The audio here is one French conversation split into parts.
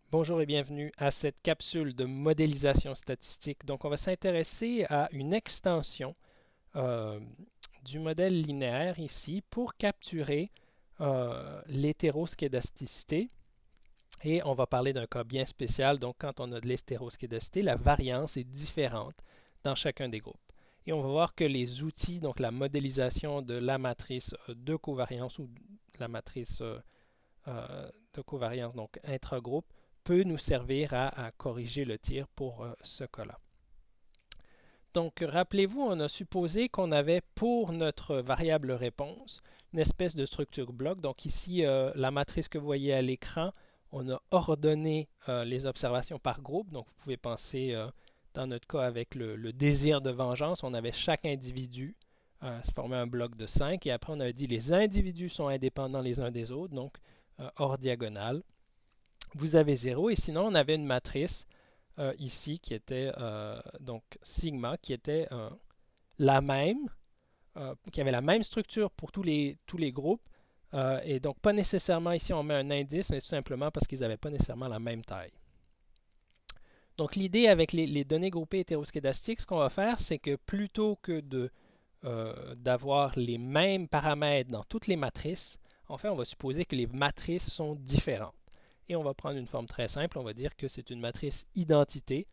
Bonjour et bienvenue à cette capsule de modélisation statistique. Donc, on va s'intéresser à une extension euh, du modèle linéaire ici pour capturer l'hétéroscédasticité. Et on va parler d'un cas bien spécial. Donc, quand on a de l'hétéroscédasticité, la variance est différente dans chacun des groupes. Et on va voir que les outils, donc la modélisation de la matrice de covariance ou de la matrice de covariance, donc intragroupe, peut nous servir à corriger le tir pour ce cas-là. Donc, rappelez-vous, on a supposé qu'on avait pour notre variable réponse une espèce de structure bloc. Donc ici, la matrice que vous voyez à l'écran, on a ordonné les observations par groupe. Donc vous pouvez penser, dans notre cas, avec le désir de vengeance, on avait chaque individu formé un bloc de 5. Et après, on a dit les individus sont indépendants les uns des autres, donc hors diagonale. Vous avez 0. Et sinon, on avait une matrice ici qui était donc sigma, qui était la même, qui avait la même structure pour tous les groupes. Et donc, pas nécessairement ici, on met un indice, mais tout simplement parce qu'ils n'avaient pas nécessairement la même taille. Donc, l'idée avec les données groupées hétéroscédastiques, ce qu'on va faire, c'est que plutôt que d'avoir les mêmes paramètres dans toutes les matrices, en fait, on va supposer que les matrices sont différentes. Et on va prendre une forme très simple, on va dire que c'est une matrice identité,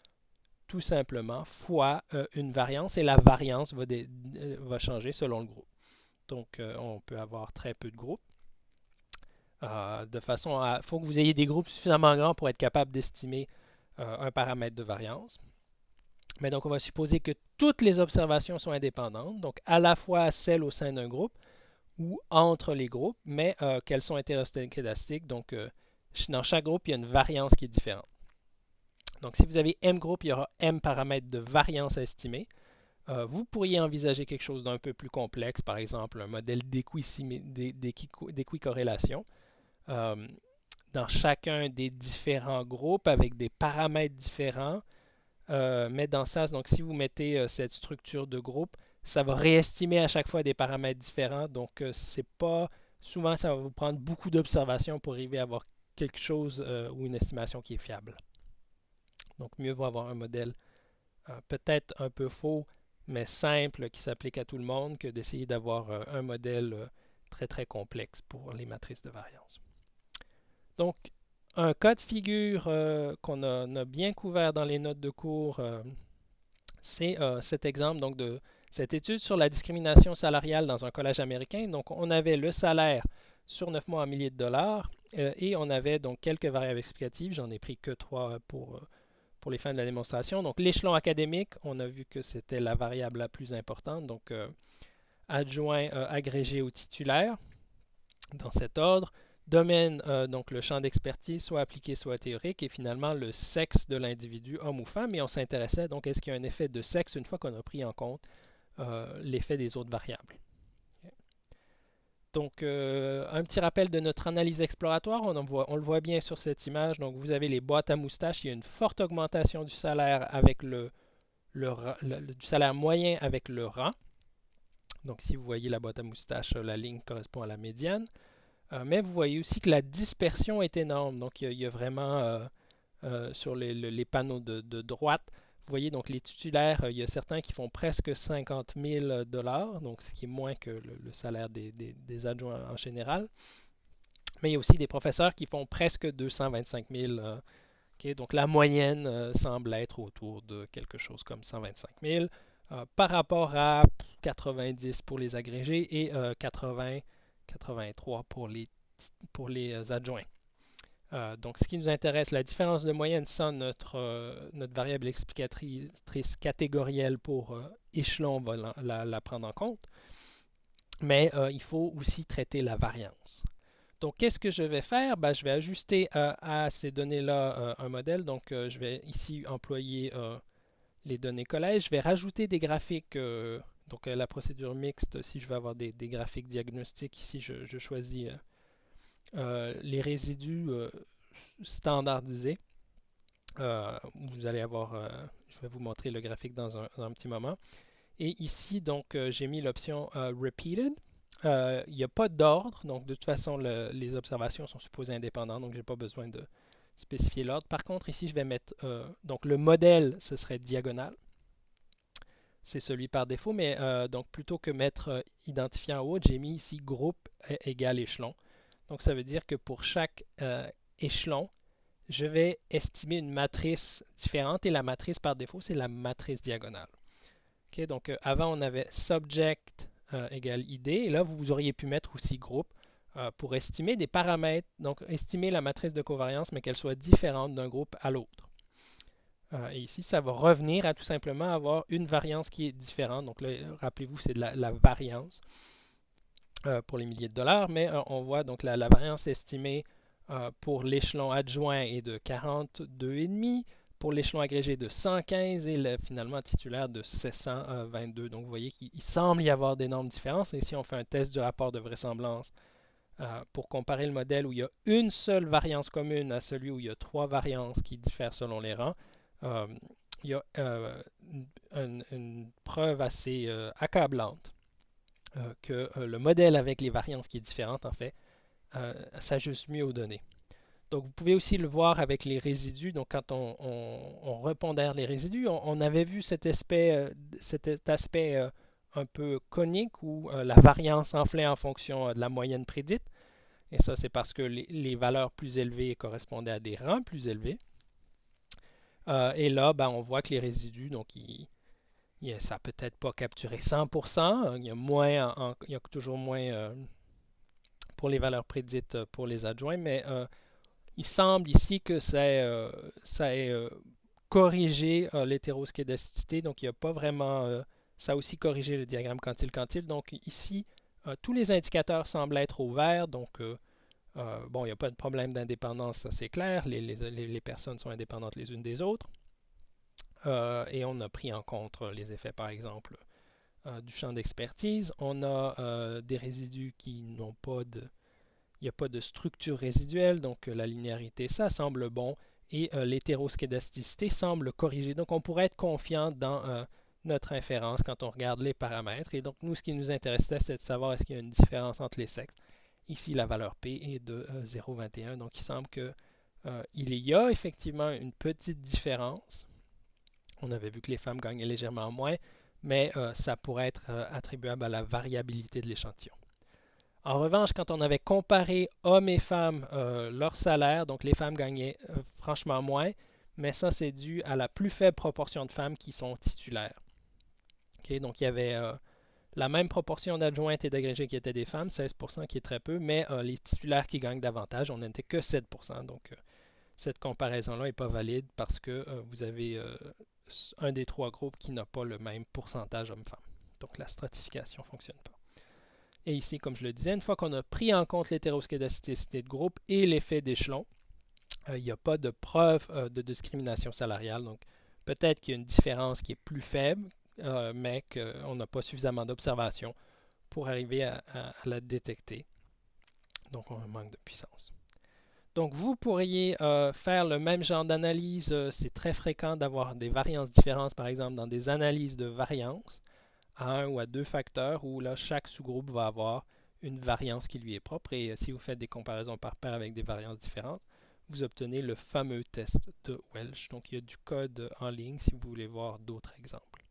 tout simplement, fois une variance, et la variance va changer selon le groupe. Donc, on peut avoir très peu de groupes. De façon à... Il faut que vous ayez des groupes suffisamment grands pour être capable d'estimer un paramètre de variance. Mais donc, on va supposer que toutes les observations sont indépendantes, donc à la fois celles au sein d'un groupe ou entre les groupes, mais qu'elles sont hétéroscédastiques. Donc, dans chaque groupe, il y a une variance qui est différente. Donc, si vous avez M groupes, il y aura M paramètres de variance à estimer. Vous pourriez envisager quelque chose d'un peu plus complexe, par exemple un modèle d'équicorrélation euh, dans chacun des différents groupes avec des paramètres différents. Mais dans ça, donc si vous mettez cette structure de groupe, ça va réestimer à chaque fois des paramètres différents. Donc, c'est pas souvent, ça va vous prendre beaucoup d'observations pour arriver à avoir quelque chose ou une estimation qui est fiable. Donc, mieux vaut avoir un modèle peut-être un peu faux, mais simple, qui s'applique à tout le monde, que d'essayer d'avoir un modèle très très complexe pour les matrices de variance. Donc, un cas de figure qu'on a bien couvert dans les notes de cours, c'est cet exemple donc, de cette étude sur la discrimination salariale dans un collège américain. Donc, on avait le salaire sur 9 mois en milliers de dollars et on avait donc quelques variables explicatives. J'en ai pris que 3 pour les fins de la démonstration. Donc, l'échelon académique, on a vu que c'était la variable la plus importante. Donc, adjoint agrégé ou titulaire, dans cet ordre. Domaine, donc le champ d'expertise, soit appliqué, soit théorique. Et finalement, le sexe de l'individu, homme ou femme. Et on s'intéressait donc, est-ce qu'il y a un effet de sexe une fois qu'on a pris en compte l'effet des autres variables. Donc, un petit rappel de notre analyse exploratoire. On le voit bien sur cette image. Donc, vous avez les boîtes à moustaches. Il y a une forte augmentation du salaire avec du salaire moyen avec le rang. Donc, si vous voyez la boîte à moustaches, la ligne correspond à la médiane. Mais vous voyez aussi que la dispersion est énorme. Donc, il y a vraiment sur les panneaux de droite, vous voyez donc les titulaires, il y a certains qui font presque 50 000 dollars, donc ce qui est moins que le salaire des adjoints en général. Mais il y a aussi des professeurs qui font presque 225 000. Okay? Donc la moyenne semble être autour de quelque chose comme 125 000 par rapport à 90 pour les agrégés et 83 pour les adjoints. Donc, ce qui nous intéresse, la différence de moyenne sans notre variable explicatrice catégorielle pour échelon, on va la prendre en compte. Mais il faut aussi traiter la variance. Donc, qu'est-ce que je vais faire? Ben, je vais ajuster à ces données-là un modèle. Donc, je vais ici employer les données collège. Je vais rajouter des graphiques. Donc, la procédure mixte, si je veux avoir des graphiques diagnostiques, ici, je choisis les résidus standardisés. Vous allez avoir, je vais vous montrer le graphique dans un petit moment. Et ici, donc, j'ai mis l'option Repeated. Il n'y a pas d'ordre, donc de toute façon, les observations sont supposées indépendantes, donc je n'ai pas besoin spécifier l'ordre. Par contre, ici, je vais mettre, donc le modèle, ce serait diagonal. C'est celui par défaut, mais donc plutôt que mettre identifiant en haut, j'ai mis ici groupe égale échelon. Donc ça veut dire que pour chaque échelon, je vais estimer une matrice différente et la matrice par défaut, c'est la matrice diagonale. Okay, donc avant, on avait subject égale ID et là, vous auriez pu mettre aussi groupe pour estimer des paramètres, donc estimer la matrice de covariance, mais qu'elle soit différente d'un groupe à l'autre. Et ici, ça va revenir à tout simplement avoir une variance qui est différente. Donc là, rappelez-vous, c'est de la variance pour les milliers de dollars, mais on voit donc la variance estimée pour l'échelon adjoint est de 42,5, pour l'échelon agrégé de 115 et finalement titulaire de 722. Donc vous voyez qu'il semble y avoir d'énormes différences. Et si on fait un test du rapport de vraisemblance pour comparer le modèle où il y a une seule variance commune à celui où il y a trois variances qui diffèrent selon les rangs, il y a une preuve assez accablante que le modèle avec les variances qui est différente, en fait, s'ajuste mieux aux données. Donc, vous pouvez aussi le voir avec les résidus. Donc, quand on repondère les résidus, on avait vu cet aspect un peu conique où la variance enflait en fonction de la moyenne prédite. Et ça, c'est parce que les valeurs plus élevées correspondaient à des rangs plus élevés. Et là, ben, on voit que les résidus, donc, ça n'a peut-être pas capturé 100%. Il y a toujours moins pour les valeurs prédites pour les adjoints, mais il semble ici que ça ait corrigé l'hétéroscédasticité. Donc, il n'y a pas vraiment... ça a aussi corrigé le diagramme quantile-quantile. Donc, ici, tous les indicateurs semblent être au vert. Donc, bon, il n'y a pas de problème d'indépendance, ça c'est clair. Les personnes sont indépendantes les unes des autres. Et on a pris en compte les effets, par exemple, du champ d'expertise. On a des résidus qui n'ont pas de... Il n'y a pas de structure résiduelle, donc la linéarité, ça semble bon. Et l'hétéroscédasticité semble corriger. Donc on pourrait être confiant dans notre inférence quand on regarde les paramètres. Et donc nous, ce qui nous intéressait, c'est de savoir est-ce qu'il y a une différence entre les sexes. Ici, la valeur P est de 0,21. Donc il semble qu'il y a effectivement une petite différence. On avait vu que les femmes gagnaient légèrement moins, mais ça pourrait être attribuable à la variabilité de l'échantillon. En revanche, quand on avait comparé hommes et femmes, leur salaire, donc les femmes gagnaient franchement moins, mais ça c'est dû à la plus faible proportion de femmes qui sont titulaires. Okay, donc il y avait la même proportion d'adjointes et d'agrégés qui étaient des femmes, 16% qui est très peu, mais les titulaires qui gagnent davantage, on n'était que 7%. Donc cette comparaison-là n'est pas valide parce que vous avez un des trois groupes qui n'a pas le même pourcentage hommes-femmes. Donc la stratification ne fonctionne pas. Et ici, comme je le disais, une fois qu'on a pris en compte l'hétéroscédasticité de groupe et l'effet d'échelon, il n'y a pas de preuve de discrimination salariale. Donc peut-être qu'il y a une différence qui est plus faible, mais qu'on n'a pas suffisamment d'observations pour arriver à la détecter. Donc on a un manque de puissance. Donc vous pourriez faire le même genre d'analyse. C'est très fréquent d'avoir des variances différentes, par exemple dans des analyses de variance à un ou à deux facteurs où là, chaque sous-groupe va avoir une variance qui lui est propre. Et si vous faites des comparaisons par paire avec des variances différentes, vous obtenez le fameux test de Welch. Donc il y a du code en ligne si vous voulez voir d'autres exemples.